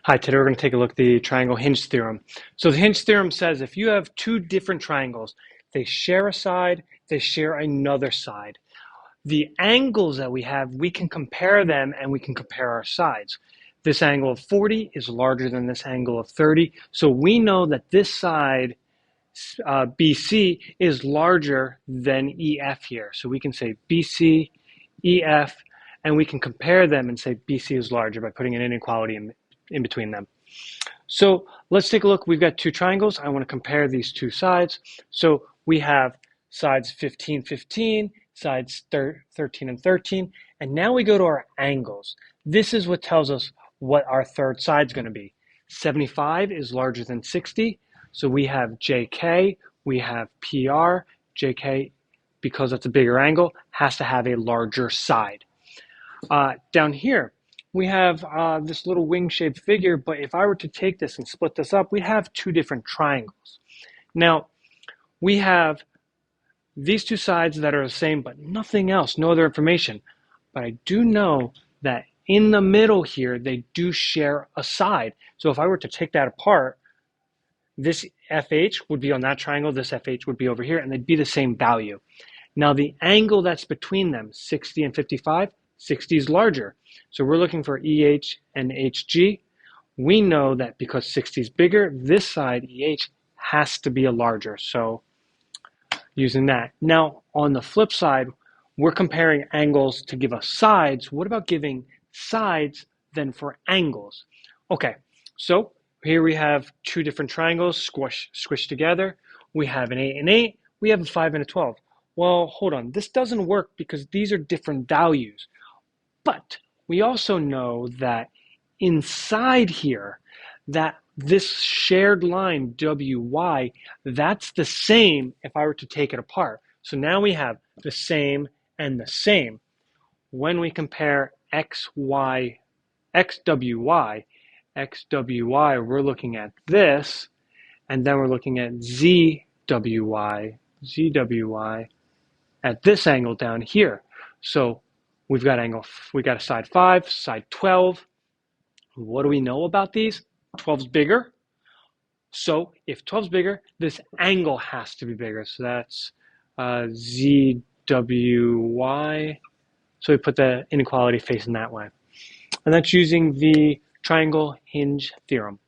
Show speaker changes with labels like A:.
A: Hi, today we're going to take a look at the triangle hinge theorem. So the hinge theorem says if you have two different triangles, they share a side, they share another side. The angles that we have, we can compare them and we can compare our sides. This angle of 40 is larger than this angle of 30. So we know that this side, BC, is larger than EF here. So we can say BC, EF, and we can compare them and say BC is larger by putting an inequality in between them. So let's take a look. We've got two triangles. I want to compare these two sides. So we have sides 15, 15, sides 13 and 13. And now we go to our angles. This is what tells us what our third side is going to be. 75 is larger than 60. So we have JK, we have PR. JK, because that's a bigger angle, has to have a larger side. Down here, we have this little wing-shaped figure, but if I were to take this and split this up, we'd have two different triangles. Now, we have these two sides that are the same, but nothing else, no other information. But I do know that in the middle here, they do share a side. So if I were to take that apart, this FH would be on that triangle, this FH would be over here, and they'd be the same value. Now, the angle that's between them, 60 and 55, 60 is larger. So we're looking for EH and HG. We know that because 60 is bigger, this side, EH, has to be a larger. So using that. Now, on the flip side, we're comparing angles to give us sides. What about giving sides then for angles? Okay, so here we have two different triangles squished together. We have an 8 and 8. We have a 5 and a 12. Well, hold on. This doesn't work because these are different values. But we also know that inside here, that this shared line, WY, that's the same if I were to take it apart. So now we have the same and the same. When we compare XY, XWY, we're looking at this, and then we're looking at ZWY, at this angle down here. So we got a side 5, side 12. What do we know about these? 12's bigger. So if 12's bigger, this angle has to be bigger. So that's ZWY. So we put the inequality facing that way. And that's using the triangle hinge theorem.